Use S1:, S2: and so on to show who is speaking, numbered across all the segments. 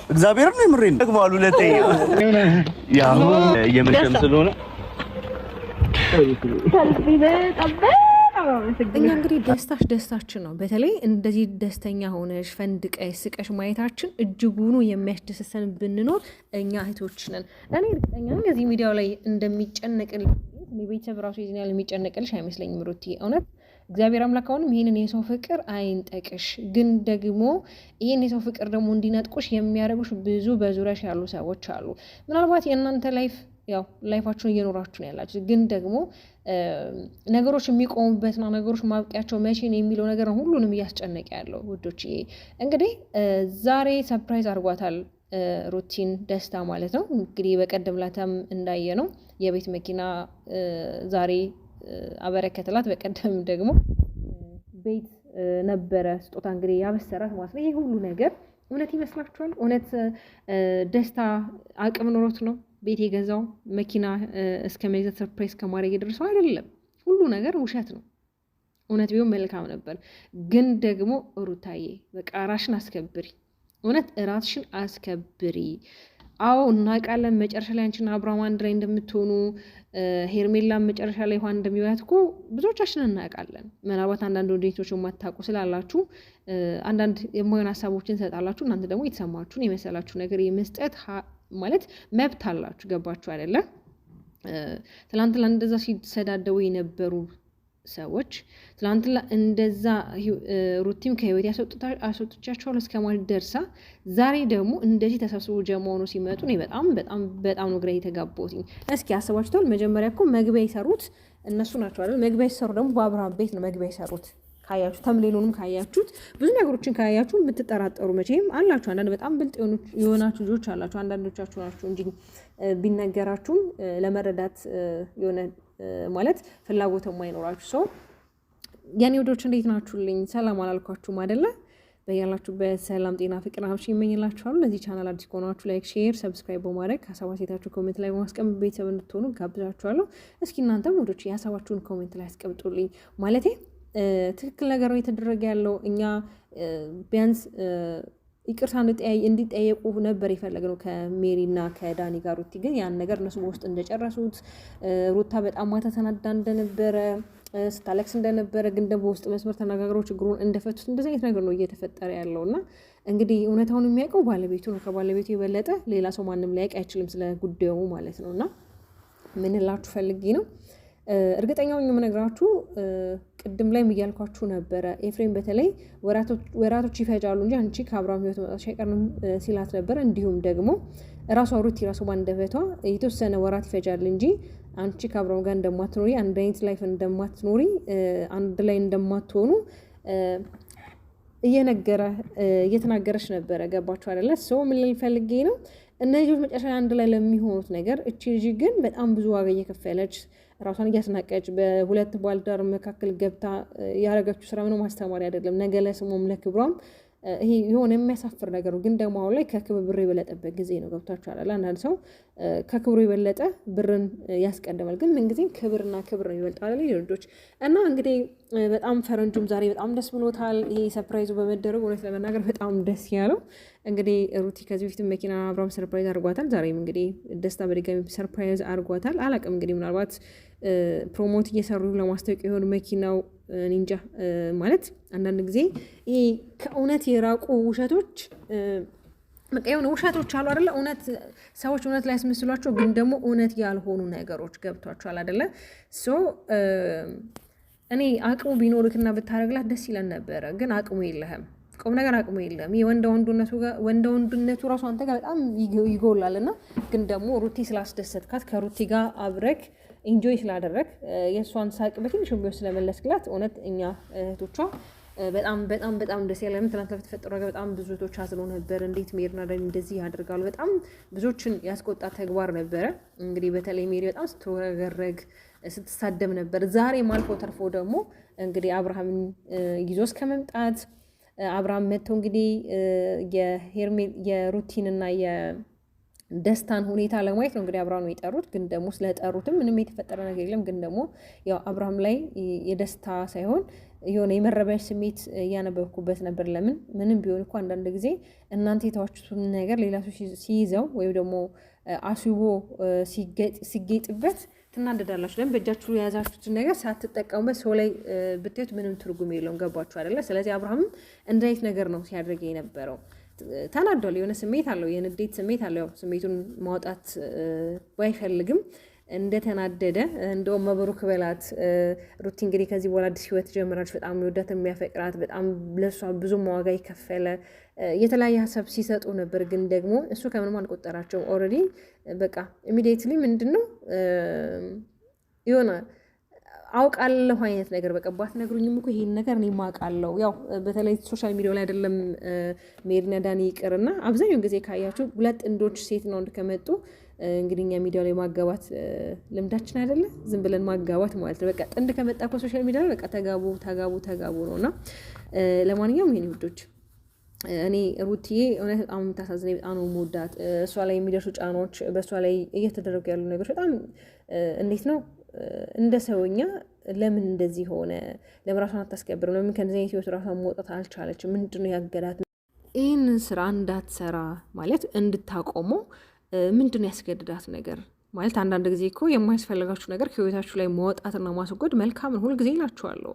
S1: እግዚአብሔር ነው የምሬን ተግባሉ ለተይ ያው የመሸም ስለሆነ
S2: እኛ እንግዲህ ደስታችን ነው። በተለይ እንደዚህ ደስተኛ ሆነሽ ፈንድቀሽ ስቀሽ ማየታችን እጅጉኑ የሚያስደስተን ብንኖር እኛ እህቶች ነን። እኔ እርግጠኛ ነኝ እዚህ ሚዲያው ላይ እንደሚጨነቅልኝ ቤተሰብ ራሱ ይዝኛል የሚጨነቅልሽ አይመስለኝም ሩቲ። እውነት እግዚአብሔር አምላክ አሁንም ይህንን የሰው ፍቅር አይንጠቅሽ። ግን ደግሞ ይህን የሰው ፍቅር ደግሞ እንዲነጥቁሽ የሚያደርጉሽ ብዙ በዙሪያሽ ያሉ ሰዎች አሉ። ምናልባት የእናንተ ላይፋችሁን እየኖራችሁ ነው ያላችሁ። ግን ደግሞ ነገሮች የሚቆሙበትና ነገሮች ማብቂያቸው መቼ ነው የሚለው ነገር ነው ሁሉንም እያስጨነቀ ያለው ውዶች። እንግዲህ ዛሬ ሰርፕራይዝ አድርጓታል ሩቲን ደስታ ማለት ነው። እንግዲህ በቀደም ላታም እንዳየ ነው የቤት መኪና ዛሬ አበረከተላት። በቀደም ደግሞ ቤት ነበረ ስጦታ እንግዲህ ያበሰራት ማለት ነው። ይሄ ሁሉ ነገር እውነት ይመስላችኋል? እውነት ደስታ አቅም ኖሮት ነው ቤት የገዛው? መኪና እስከ መግዛት ሰርፕራይዝ ከማድረግ የደረሰው አይደለም። ሁሉ ነገር ውሸት ነው። እውነት ቢሆን መልካም ነበር። ግን ደግሞ ሩታዬ በቃ ራስሽን አስከብሪ። እውነት ራስሽን አስከብሪ። አዎ እናውቃለን መጨረሻ ላይ አንቺና አብርሃም አንድ ላይ እንደምትሆኑ፣ ሄርሜላም መጨረሻ ላይ ውሃ እንደሚወያት እኮ ብዙዎቻችን እናውቃለን። ምናልባት አንዳንድ ወዴቶች የማታውቁ ስላላችሁ አንዳንድ የማይሆን ሀሳቦችን ሰጣላችሁ። እናንተ ደግሞ የተሰማችሁን የመሰላችሁ ነገር የመስጠት ማለት መብት አላችሁ። ገባችሁ አይደለም? ትላንትና እንደዛ ሲሰዳደቡ የነበሩ ሰዎች ትላንትና እንደዛ ሩቲም ከህይወት ያስወጥቻቸዋለሁ እስከ ማለት ደርሳ ዛሬ ደግሞ እንደዚህ ተሰብስቦ ጀማ ሆኖ ሲመጡ እኔ በጣም ነው ግራ የተጋባሁት። እስኪ አስባችሁታል? መጀመሪያ እኮ መግቢያ የሰሩት እነሱ ናቸው አይደል? መግቢያ የሰሩ ደግሞ በአብርሃም ቤት ነው መግቢያ የሰሩት። ካያችሁ ተምሌሉንም ካያችሁት ብዙ ነገሮችን ካያችሁ የምትጠራጠሩ መቼም አላችሁ። አንዳንድ በጣም ብልጥ የሆናችሁ ልጆች አላችሁ። አንዳንዶቻችሁ ናችሁ እንጂ ቢነገራችሁም ለመረዳት የሆነ ማለት ፍላጎት የማይኖራችሁ ሰው ያኔ ወዶች እንዴት ናችሁልኝ? ሰላም አላልኳችሁም አይደለ? በያላችሁበት ሰላም ጤና ፍቅር አብሽ ይመኝላችኋለሁ። ለዚህ ቻናል አዲስ ከሆናችሁ ላይክ፣ ሼር፣ ሰብስክራይብ በማድረግ ሀሳብ አስተያየታችሁ ኮሜንት ላይ በማስቀመጥ ቤተሰብ እንድትሆኑ ጋብዛችኋለሁ። እስኪ እናንተም ወዶች የሀሳባችሁን ኮሜንት ላይ አስቀምጡልኝ። ማለቴ ትክክል ነገር ነው የተደረገ ያለው። እኛ ቢያንስ ይቅርታ እንዲጠየቁ ነበር የፈለግነው ከሜሪና ከዳኒ ጋር። ሩቲ ግን ያን ነገር እነሱ በውስጥ እንደጨረሱት ሩታ በጣም ማታ ተናዳ እንደነበረ ስታለቅስ እንደነበረ ግን ደግሞ በውስጥ መስመር ተነጋግረው ችግሩን እንደፈቱት እንደዚህ አይነት ነገር ነው እየተፈጠረ ያለው። እና እንግዲህ እውነታውን የሚያውቀው ባለቤቱ ነው። ከባለቤቱ የበለጠ ሌላ ሰው ማንም ሊያውቅ አይችልም ስለ ጉዳዩ ማለት ነው። እና ምን እላችሁ ፈልጌ ነው እርግጠኛው የምነግራችሁ ቅድም ላይ እያልኳችሁ ነበረ። ኤፍሬም በተለይ ወራቶች ይፈጃሉ እንጂ አንቺ ከአብርሃም ህይወት መውጣትሽ አይቀርም ሲላት ነበረ። እንዲሁም ደግሞ ራሷ ሩቲ ራሱ ባንደበቷ የተወሰነ ወራት ይፈጃል እንጂ አንቺ ከአብርሃም ጋር እንደማትኖሪ፣ አንድ አይነት ላይፍ እንደማትኖሪ፣ አንድ ላይ እንደማትሆኑ እየተናገረች ነበረ። ገባችሁ አይደለ? ሰው ምን ልል ፈልጌ ነው እነዚህ መጨረሻ አንድ ላይ ለሚሆኑት ነገር እቺ ልጅ ግን በጣም ብዙ ዋጋ እየከፈለች ራሷን እያስናቀች በሁለት ባልዳር መካከል ገብታ ያደረገችው ስራ ምንም ማስተማሪ አይደለም። ነገ ለስሟም ለክብሯም ይሄ የሆነ የሚያሳፍር ነገር ነው። ግን ደግሞ አሁን ላይ ከክብር የበለጠበት ጊዜ ነው። ገብታችኋል? አንዳንድ ሰው ከክብሩ የበለጠ ብርን ያስቀድማል። ግን ምንጊዜም ክብርና ክብር ነው ይበልጣል ልጆች። እና እንግዲህ በጣም ፈረንጁም ዛሬ በጣም ደስ ብሎታል። ይሄ ሰርፕራይዙ በመደረጉ እውነት ለመናገር በጣም ደስ ያለው እንግዲህ ሩቲ ከዚህ በፊት መኪና አብርሃም ሰርፕራይዝ አድርጓታል። ዛሬም እንግዲህ ደስታ በድጋሚ ሰርፕራይዝ አድርጓታል። አላቅም እንግዲህ ምናልባት ፕሮሞት እየሰሩ ለማስታወቂያ የሆኑ መኪናው ኒንጃ ማለት አንዳንድ ጊዜ ይሄ ከእውነት የራቁ ውሸቶች በቃ የሆነ ውሸቶች አሉ አይደለ? እውነት ሰዎች እውነት ላይ ያስመስሏቸው ግን ደግሞ እውነት ያልሆኑ ነገሮች ገብቷቸዋል አይደለ? ሶ እኔ አቅሙ ቢኖርክና ብታረግላት ደስ ይለን ነበረ። ግን አቅሙ የለህም። ቁም ነገር አቅሙ የለም። የወንደ ወንድነቱ ራሱ አንተ ጋር በጣም ይጎላል። እና ግን ደግሞ ሩቲ ስላስደሰትካት ከሩቲ ጋር አብረክ ኢንጆይ ስላደረግ የእሷን ሳቅ በትንሽ ቢሆን ስለመለስክላት እውነት እኛ እህቶቿ በጣም ደስ ያለ። ትናንት ለተፈጠረው ነገር በጣም ብዙ እህቶች አዝነው ነበር። እንዴት ሜሪና ዳኒ እንደዚህ ያደርጋሉ? በጣም ብዙዎችን ያስቆጣ ተግባር ነበረ። እንግዲህ በተለይ ሜሪ በጣም ስትወረገረግ ስትሳደብ ነበር። ዛሬም አልፎ ተርፎ ደግሞ እንግዲህ አብርሃምን ይዞ እስከ መምጣት አብርሃም መጥቶ እንግዲህ የሩቲንና ደስታን ሁኔታ ለማየት ነው እንግዲህ አብርሃም ነው የጠሩት። ግን ደግሞ ስለጠሩትም ምንም የተፈጠረ ነገር የለም። ግን ደግሞ ያው አብርሃም ላይ የደስታ ሳይሆን የሆነ የመረበሽ ስሜት እያነበብኩበት ነበር። ለምን ምንም ቢሆን እኮ አንዳንድ ጊዜ እናንተ የተዋችሁትን ነገር ሌላ ሰው ሲይዘው ወይም ደግሞ አስቦ ሲጌጥበት ትናደዳላችሁ። ለምን በእጃችሁ የያዛችሁትን ነገር ሳትጠቀሙበት ሰው ላይ ብታዩት ምንም ትርጉም የለውም። ገባችሁ አይደለ? ስለዚህ አብርሃምም እንደ አይነት ነገር ነው ሲያደርግ የነበረው። ተናዷል። የሆነ ስሜት አለው፣ የንዴት ስሜት አለው። ስሜቱን ማውጣት ባይፈልግም እንደተናደደ እንደውም መብሩክ በላት ሩቲ እንግዲህ ከዚህ በኋላ አዲስ ህይወት ጀምራች። በጣም የሚወዳት የሚያፈቅራት፣ በጣም ለሷ ብዙ ዋጋ የከፈለ የተለያየ ሀሳብ ሲሰጡ ነበር። ግን ደግሞ እሱ ከምንም አልቆጠራቸውም። ኦልሬዲ በቃ ኢሚዲየትሊ ምንድነው የሆነ አውቃለሁ አይነት ነገር በቃ ባትነግሩኝም እኮ ይሄን ነገር እኔ ማውቃለሁ። ያው በተለይ ሶሻል ሚዲያ ላይ አይደለም ሜሪና ዳኒ ይቅርና አብዛኛውን ጊዜ ካያችሁ ሁለት ጥንዶች ሴትና ወንድ ከመጡ እንግዲህ እኛ ሚዲያ ላይ ማጋባት ልምዳችን አይደለ? ዝም ብለን ማጋባት ማለት ነው። በቃ ጥንድ ከመጣ እኮ ሶሻል ሚዲያ ላይ በቃ ተጋቡ ተጋቡ ተጋቡ ነውና ለማንኛውም ይሄን ውዶች እኔ ሩትዬ እውነት በጣም የምታሳዝነኝ በጣም ነው የምወዳት። እሷ ላይ የሚደርሱ ጫናዎች፣ በእሷ ላይ እየተደረጉ ያሉ ነገሮች በጣም እንዴት ነው እንደ ሰውኛ ለምን እንደዚህ ሆነ? ለምን ራሷን አታስከብርም? ለምን ከእንደዚህ አይነት ህይወት ራሷን መውጣት አልቻለችም? ምንድን ነው ያገዳት? ይህንን ስራ እንዳትሰራ ማለት እንድታቆመው ምንድን ነው ያስገድዳት ነገር? ማለት አንዳንድ ጊዜ እኮ የማያስፈልጋችሁ ነገር ከህይወታችሁ ላይ ማውጣትና ማስወገድ መልካም ነው። ሁልጊዜ ይላችኋለሁ።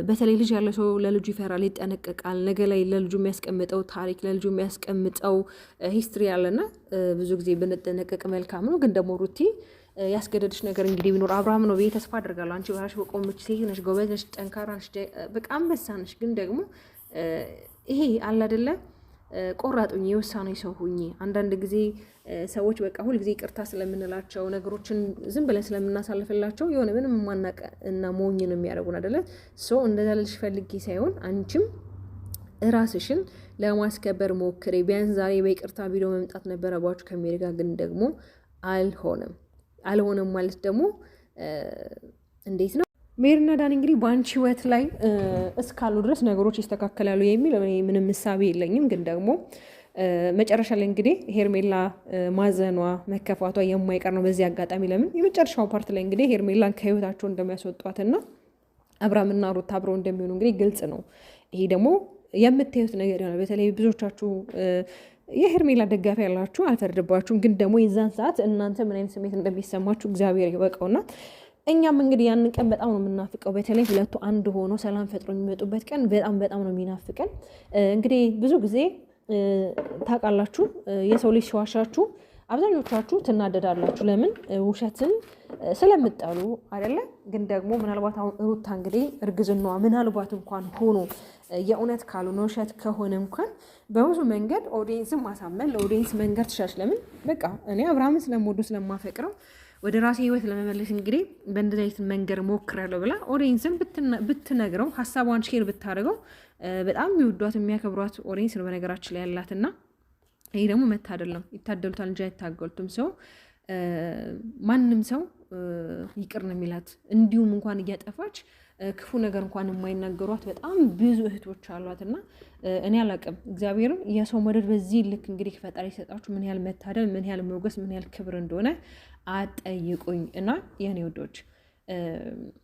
S2: በተለይ ልጅ ያለ ሰው ለልጁ ይፈራል፣ ይጠነቀቃል። ነገ ላይ ለልጁ የሚያስቀምጠው ታሪክ፣ ለልጁ የሚያስቀምጠው ሂስትሪ ያለና ብዙ ጊዜ ብንጠነቀቅ መልካም ነው። ግን ደግሞ ሩቲ ያስገደድሽ ነገር እንግዲህ ቢኖር አብርሃም ነው ብዬ ተስፋ አድርጋለሁ። አንቺ በራሽ በቆመች ሴት ነሽ፣ ጎበዝ ነሽ፣ ጠንካራ ነሽ፣ በቃ አንበሳ ነሽ። ግን ደግሞ ይሄ አለ አይደለ ቆራጡኝ የውሳኔ ሰው ሁኚ። አንዳንድ ጊዜ ሰዎች በቃ ሁልጊዜ ይቅርታ ስለምንላቸው ነገሮችን ዝም ብለን ስለምናሳልፍላቸው የሆነ ምንም ማናቀ እና ሞኝ ነው የሚያደርጉን አይደለ? ሰው እንደዛ ልልሽ ፈልጌ ሳይሆን አንቺም ራስሽን ለማስከበር ሞክሬ። ቢያንስ ዛሬ በይቅርታ ቪዲዮ መምጣት ነበረባችሁ ከሜሪ ጋር፣ ግን ደግሞ አልሆነም ማለት ደግሞ እንዴት ነው? ሜሪና ዳኒ እንግዲህ በአንቺ ህይወት ላይ እስካሉ ድረስ ነገሮች ይስተካከላሉ የሚል ምንም ምሳቤ የለኝም። ግን ደግሞ መጨረሻ ላይ እንግዲህ ሄርሜላ ማዘኗ መከፋቷ የማይቀር ነው በዚህ አጋጣሚ። ለምን የመጨረሻው ፓርት ላይ እንግዲህ ሄርሜላን ከህይወታቸው እንደሚያስወጧትና አብርሃምና ሩታ አብረው እንደሚሆኑ እንግዲህ ግልጽ ነው። ይሄ ደግሞ የምታዩት ነገር ይሆናል። በተለይ ብዙዎቻችሁ የሄርሜላ ደጋፊ ያላችሁ አልፈርድባችሁም። ግን ደግሞ የዛን ሰዓት እናንተ ምን አይነት ስሜት እንደሚሰማችሁ እግዚአብሔር ይወቀውና እኛም እንግዲህ ያንን ቀን በጣም ነው የምናፍቀው። በተለይ ሁለቱ አንድ ሆኖ ሰላም ፈጥሮ የሚመጡበት ቀን በጣም ነው የሚናፍቀን። እንግዲህ ብዙ ጊዜ ታውቃላችሁ የሰው ልጅ ሲዋሻችሁ አብዛኞቻችሁ ትናደዳላችሁ። ለምን? ውሸትን ስለምጠሉ አይደለ? ግን ደግሞ ምናልባት አሁን ሩታ እንግዲህ እርግዝናዋ ምናልባት እንኳን ሆኖ የእውነት ካልሆነ ውሸት ከሆነ እንኳን በብዙ መንገድ ኦዲየንስን ማሳመን ለኦዲየንስ መንገድ ትሻለች። ለምን? በቃ እኔ አብርሃምን ስለምወዱ ስለማፈቅረው ወደ ራሴ ህይወት ለመመለስ እንግዲህ በእንደዚህ አይነት መንገድ ሞክራለሁ ብላ ኦዲየንስን ብትነግረው ሀሳቧን ሼር ብታደርገው በጣም የሚወዷት የሚያከብሯት ኦዲየንስ ነው በነገራችን ላይ ያላትና ይሄ ደግሞ መታደል ነው። ይታደሉታል እንጂ አይታገሉትም። ሰው ማንም ሰው ይቅር ነው የሚላት። እንዲሁም እንኳን እያጠፋች ክፉ ነገር እንኳን የማይናገሯት በጣም ብዙ እህቶች አሏት እና እኔ አላቅም። እግዚአብሔርም የሰው መውደድ በዚህ ልክ እንግዲህ ፈጣሪ ሰጣችሁ ምን ያህል መታደል፣ ምን ያህል ሞገስ፣ ምን ያህል ክብር እንደሆነ አጠይቁኝ። እና የኔ ወዶች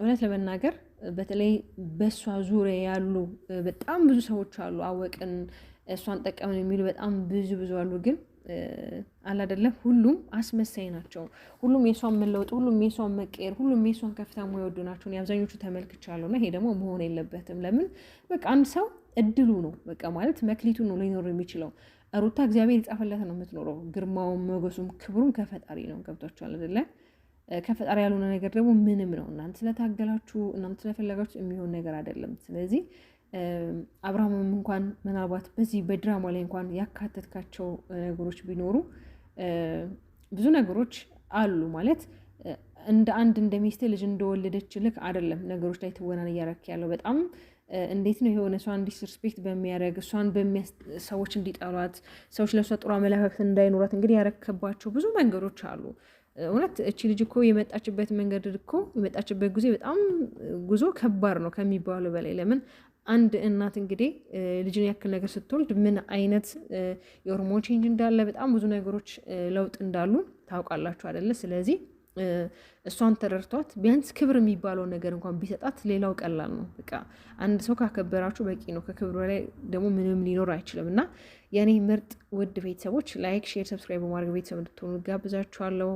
S2: እውነት ለመናገር በተለይ በእሷ ዙሪያ ያሉ በጣም ብዙ ሰዎች አሉ። አወቅን እሷን ጠቀምን የሚሉ በጣም ብዙ አሉ። ግን አላደለም ሁሉም አስመሳይ ናቸው። ሁሉም የሷን መለወጥ፣ ሁሉም የሷን መቀየር፣ ሁሉም የሷን ከፍታ የማይወዱ ናቸው። አብዛኞቹ ተመልክቻለሁ እና ይሄ ደግሞ መሆን የለበትም። ለምን? በቃ አንድ ሰው እድሉ ነው በቃ ማለት መክሊቱ ነው ሊኖር የሚችለው። ሩታ እግዚአብሔር የጻፈለት ነው የምትኖረው። ግርማውም ሞገሱም ክብሩም ከፈጣሪ ነው። ገብቷችኋል አይደለ? ከፈጣሪ ያልሆነ ነገር ደግሞ ምንም ነው። እናንተ ስለታገላችሁ እናንተ ስለፈለጋችሁ የሚሆን ነገር አይደለም። ስለዚህ አብርሃምም እንኳን ምናልባት በዚህ በድራማ ላይ እንኳን ያካተትካቸው ነገሮች ቢኖሩ ብዙ ነገሮች አሉ ማለት እንደ አንድ እንደ ሚስት ልጅ እንደወለደች ልክ አይደለም ነገሮች ላይ ትወናን እያረክ ያለው በጣም እንዴት ነው የሆነ እሷን ዲስሪስፔክት በሚያደርግ እሷን ሰዎች እንዲጠሏት ሰዎች ለእሷ ጥሩ አመለካከት እንዳይኖራት እንግዲህ ያረከባቸው ብዙ መንገዶች አሉ። እውነት እቺ ልጅ እኮ የመጣችበት መንገድ እኮ የመጣችበት ጊዜ በጣም ጉዞ ከባድ ነው ከሚባሉ በላይ። ለምን አንድ እናት እንግዲህ ልጅን ያክል ነገር ስትወልድ ምን አይነት የሆርሞን ቼንጅ እንዳለ በጣም ብዙ ነገሮች ለውጥ እንዳሉ ታውቃላችሁ አይደለ? ስለዚህ እሷን ተረድቷት ቢያንስ ክብር የሚባለው ነገር እንኳን ቢሰጣት ሌላው ቀላል ነው። በቃ አንድ ሰው ካከበራችሁ በቂ ነው። ከክብር በላይ ደግሞ ምንም ሊኖር አይችልም። እና የእኔ ምርጥ ውድ ቤተሰቦች ላይክ፣ ሼር፣ ሰብስክራይብ በማድረግ ቤተሰብ እንድትሆኑ ጋብዛችኋለሁ።